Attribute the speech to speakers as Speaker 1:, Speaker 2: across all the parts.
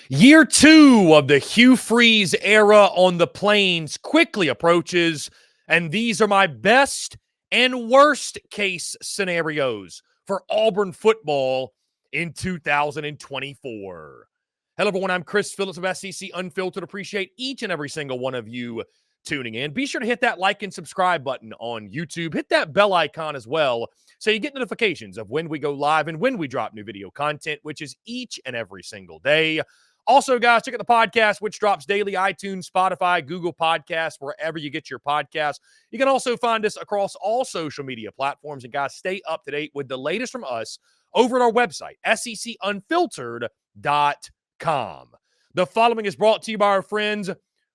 Speaker 1: Year 2 of the Hugh Freeze era on the Plains quickly approaches, and these are my best and worst case scenarios for Auburn football in 2024. Hello, everyone. I'm Chris Phillips of SEC Unfiltered. Appreciate each and every single one of you tuning in. Be sure to hit that like and subscribe button on YouTube. Hit that bell icon as well so you get notifications of when we go live and when we drop new video content, which is each and every single day. Also, guys, check out the podcast, which drops daily: iTunes, Spotify, Google Podcasts, wherever you get your podcasts. You can also find us across all social media platforms. And, guys, stay up to date with the latest from us over at our website, secunfiltered.com. The following is brought to you by our friends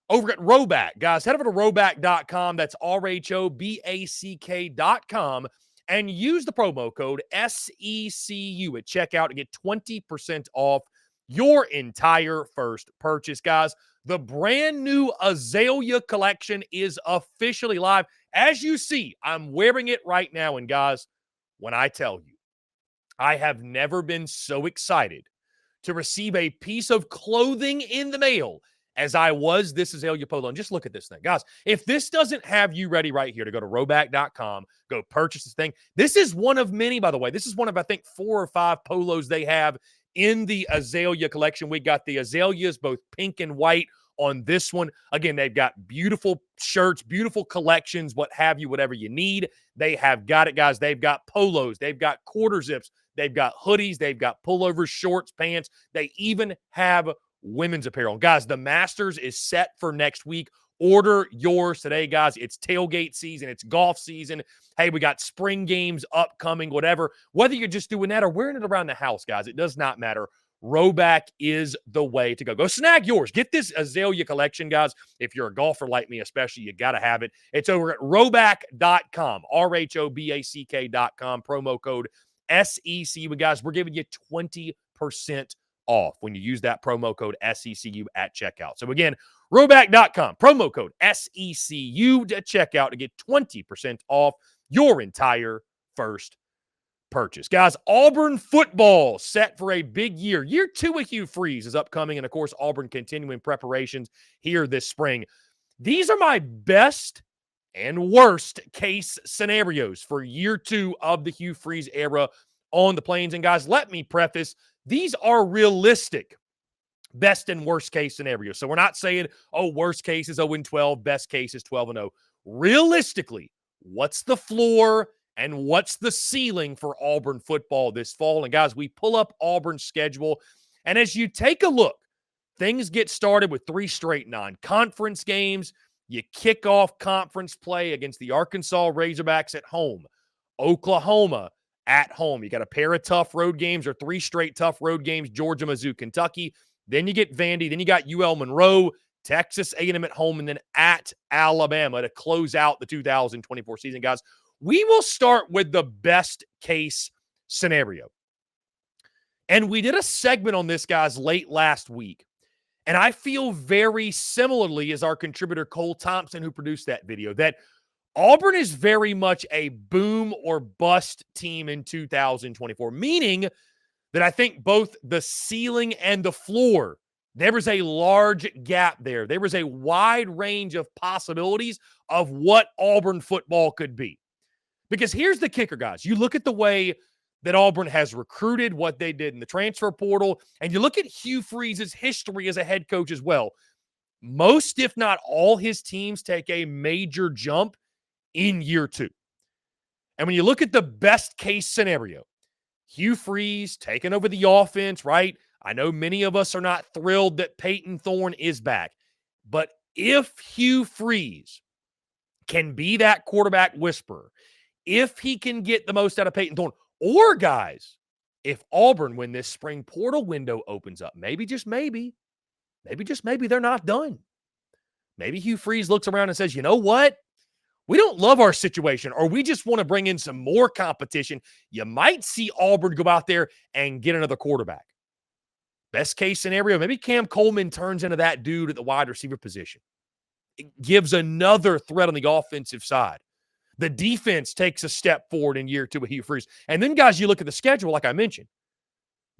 Speaker 1: over at RHOBACK. Guys, head over to RHOBACK.com. That's RHOBACK.com. And use the promo code SECU at checkout to get 20% off your entire first purchase. Guys, the brand new Azalea collection is officially live. As you see, I'm wearing it right now. And guys, when I tell you, I have never been so excited to receive a piece of clothing in the mail as I was this Azalea polo. And just look at this thing. Guys, if this doesn't have you ready right here to go to RHOBACK.com, go purchase this thing. This is one of many, by the way. This is one of, I think, 4 or 5 polos they have in the Azalea collection. We got the Azaleas, both pink and white, on this one. Again, they've got beautiful shirts, beautiful collections, what have you, whatever you need. They have got it, guys. They've got polos. They've got quarter zips. They've got hoodies. They've got pullovers, shorts, pants. They even have women's apparel. Guys, the Masters is set for next week. Order yours today, guys. It's tailgate season. It's golf season. Hey, we got spring games upcoming, whatever. Whether you're just doing that or wearing it around the house, guys, it does not matter. RHOBACK is the way to go. Go snag yours. Get this Azalea collection, guys. If you're a golfer like me, especially, you got to have it. It's over at RHOBACK.com, RHOBACK.com, promo code SECU. Guys, we're giving you 20% off when you use that promo code SECU at checkout. So again, RHOBACK.com, promo code SECU at checkout to get 20% off your entire first purchase. Guys, Auburn football set for a big year. Year 2 of Hugh Freeze is upcoming, and of course, Auburn continuing preparations here this spring. These are my best and worst case scenarios for year 2 of the Hugh Freeze era on the Plains. And guys, let me preface, these are realistic best and worst case scenarios. So we're not saying, oh, worst case is 0-12, best case is 12-0. Realistically, what's the floor and what's the ceiling for Auburn football this fall? And guys, we pull up Auburn's schedule, and as you take a look, things get started with 3 straight non-conference games. You kick off conference play against the Arkansas Razorbacks at home, Oklahoma at home. You got a pair of tough road games, or 3 straight tough road games, Georgia, Mizzou, Kentucky. Then you get Vandy. Then you got UL Monroe, Texas A&M at home, and then at Alabama to close out the 2024 season. Guys, we will start with the best case scenario. And we did a segment on this, guys, late last week. And I feel very similarly as our contributor Cole Thompson, who produced that video, that Auburn is very much a boom or bust team in 2024, meaning that I think both the ceiling and the floor, there is a large gap there. There is a wide range of possibilities of what Auburn football could be. Because here's the kicker, guys. You look at the way that Auburn has recruited, what they did in the transfer portal, and you look at Hugh Freeze's history as a head coach as well. Most, if not all, his teams take a major jump in year 2. And when you look at the best case scenario, Hugh Freeze taking over the offense, right? I know many of us are not thrilled that Peyton Thorne is back. But if Hugh Freeze can be that quarterback whisperer, if he can get the most out of Peyton Thorne, or guys, if Auburn, when this spring portal window opens up, maybe just maybe they're not done. Maybe Hugh Freeze looks around and says, you know what? We don't love our situation, or we just want to bring in some more competition. You might see Auburn go out there and get another quarterback. Best case scenario, maybe Cam Coleman turns into that dude at the wide receiver position. It gives another threat on the offensive side. The defense takes a step forward in year 2 of Hugh Freeze. And then, guys, you look at the schedule, like I mentioned.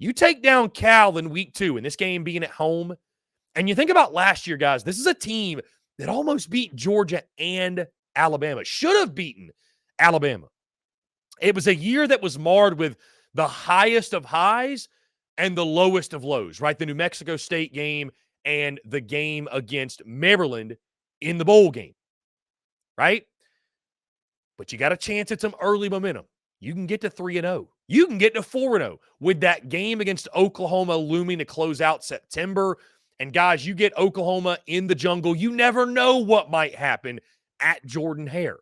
Speaker 1: You take down Cal in week 2, and this game being at home, and you think about last year, guys, this is a team that almost beat Georgia and Alabama. Should have beaten Alabama. It was a year that was marred with the highest of highs and the lowest of lows, right? The New Mexico State game and the game against Maryland in the bowl game, right? But you got a chance at some early momentum. You can get to 3-0. You can get to 4-0 with that game against Oklahoma looming to close out September. And guys, you get Oklahoma in the jungle. You never know what might happen at Jordan-Hare.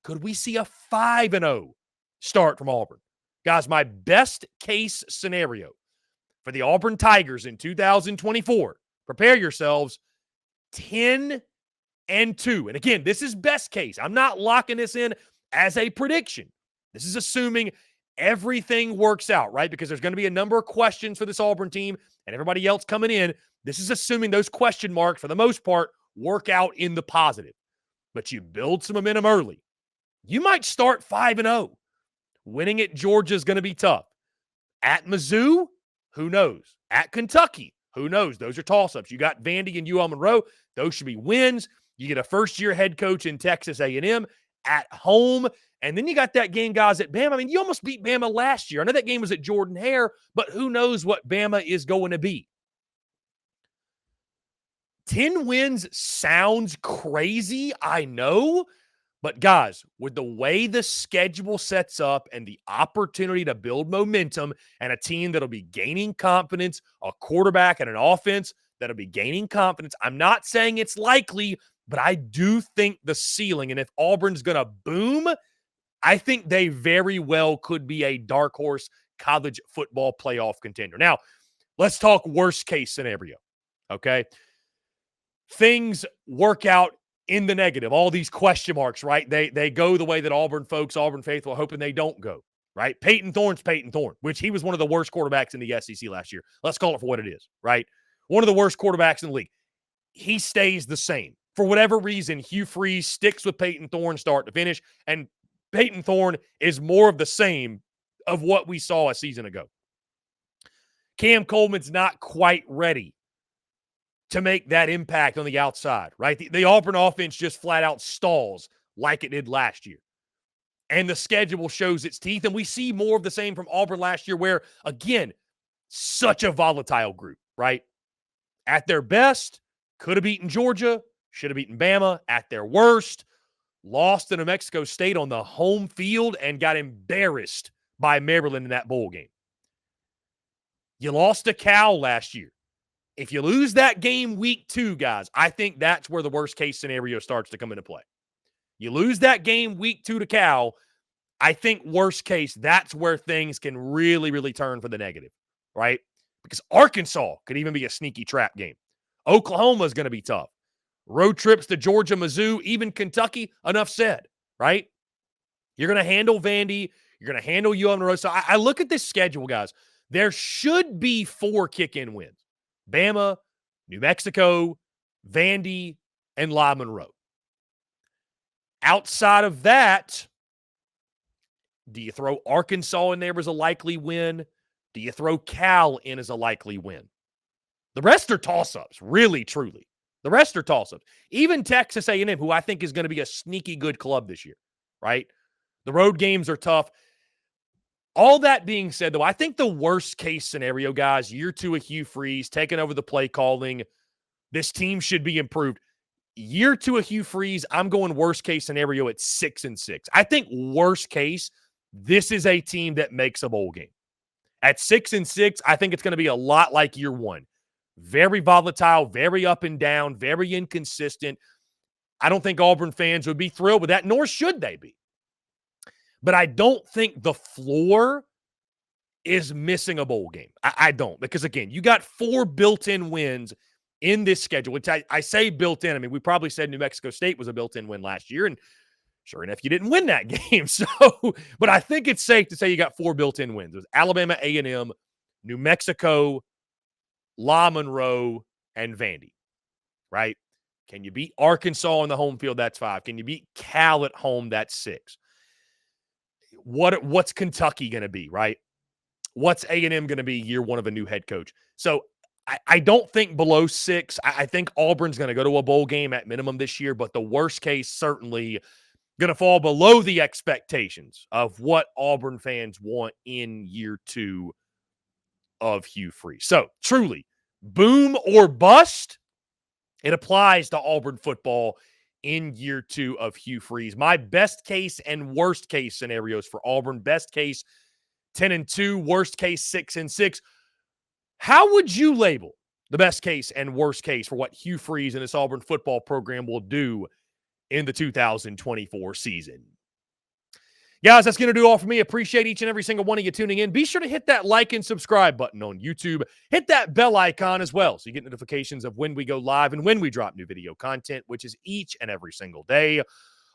Speaker 1: Could we see a 5-0 start from Auburn? Guys, my best case scenario for the Auburn Tigers in 2024, prepare yourselves, 10-2. And again, this is best case. I'm not locking this in as a prediction. This is assuming everything works out, right? Because there's going to be a number of questions for this Auburn team and everybody else coming in. This is assuming those question marks, for the most part, work out in the positive. But you build some momentum early. You might start 5-0. Winning at Georgia is going to be tough. At Mizzou, who knows? At Kentucky, who knows? Those are toss-ups. You got Vandy and UL Monroe. Those should be wins. You get a first-year head coach in Texas A&M at home. And then you got that game, guys, at Bama. I mean, you almost beat Bama last year. I know that game was at Jordan-Hare, but who knows what Bama is going to be. 10 wins sounds crazy, I know. But guys, with the way the schedule sets up and the opportunity to build momentum and a team that'll be gaining confidence, a quarterback and an offense that'll be gaining confidence, I'm not saying it's likely, but I do think the ceiling, and if Auburn's going to boom, I think they very well could be a dark horse college football playoff contender. Now, let's talk worst case scenario, okay? Things work out in the negative, all these question marks, right? They go the way that Auburn folks, Auburn faithful, are hoping they don't go, right? Peyton Thorne's Peyton Thorne, which he was one of the worst quarterbacks in the SEC last year. Let's call it for what it is, right? One of the worst quarterbacks in the league. He stays the same. For whatever reason, Hugh Freeze sticks with Peyton Thorne start to finish, and Peyton Thorne is more of the same of what we saw a season ago. Cam Coleman's not quite ready to make that impact on the outside, right? The Auburn offense just flat out stalls like it did last year. And the schedule shows its teeth, and we see more of the same from Auburn last year where, again, such a volatile group, right? At their best, could have beaten Georgia, should have beaten Bama. At their worst, lost to New Mexico State on the home field and got embarrassed by Maryland in that bowl game. You lost to Cal last year. If you lose that game week 2, guys, I think that's where the worst-case scenario starts to come into play. You lose that game week 2 to Cal, I think worst case, that's where things can really, really turn for the negative, right? Because Arkansas could even be a sneaky trap game. Oklahoma is going to be tough. Road trips to Georgia, Mizzou, even Kentucky, enough said, right? You're going to handle Vandy. You're going to handle UL Monroe. So I look at this schedule, guys. There should be 4 kick-in wins. Bama, New Mexico, Vandy, and La Monroe. Outside of that, do you throw Arkansas in there as a likely win? Do you throw Cal in as a likely win? The rest are toss-ups, really, truly. The rest are toss-ups. Even Texas A&M, who I think is going to be a sneaky good club this year, right? The road games are tough. All that being said, though, I think the worst-case scenario, guys, year 2 of Hugh Freeze, taking over the play calling, this team should be improved. Year 2 of Hugh Freeze, I'm going worst-case scenario at 6-6. I think worst case, this is a team that makes a bowl game. At 6-6, I think it's going to be a lot like year 1. Very volatile, very up and down, very inconsistent. I don't think Auburn fans would be thrilled with that, nor should they be. But I don't think the floor is missing a bowl game. I don't. Because, again, you got 4 built-in wins in this schedule, which I say built-in. I mean, we probably said New Mexico State was a built-in win last year, and sure enough, you didn't win that game. But I think it's safe to say you got 4 built-in wins. It was Alabama A&M, New Mexico, La Monroe, and Vandy, right? Can you beat Arkansas on the home field? That's 5. Can you beat Cal at home? That's 6. What's Kentucky going to be, right? what's A&M going to be year one of a new head coach? So I don't think below 6. I think Auburn's going to go to a bowl game at minimum this year, but the worst case certainly going to fall below the expectations of what Auburn fans want in year 2 of Hugh Freeze. So truly, boom or bust, it applies to Auburn football in year 2 of Hugh Freeze. My best case and worst case scenarios for Auburn: best case 10-2, worst case 6-6. How would you label the best case and worst case for what Hugh Freeze and this Auburn football program will do in the 2024 season? Guys, that's going to do all for me. Appreciate each and every single one of you tuning in. Be sure to hit that like and subscribe button on YouTube. Hit that bell icon as well so you get notifications of when we go live and when we drop new video content, which is each and every single day.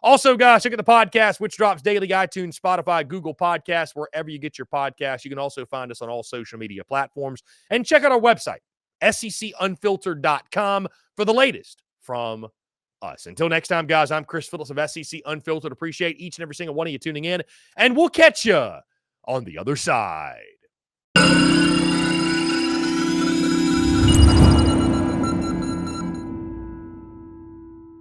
Speaker 1: Also, guys, check out the podcast, which drops daily: iTunes, Spotify, Google Podcasts, wherever you get your podcasts. You can also find us on all social media platforms. And check out our website, SECUnfiltered.com, for the latest from us. Until next time, guys, I'm Chris Phillips of SEC Unfiltered. Appreciate each and every single one of you tuning in, and we'll catch you on the other side.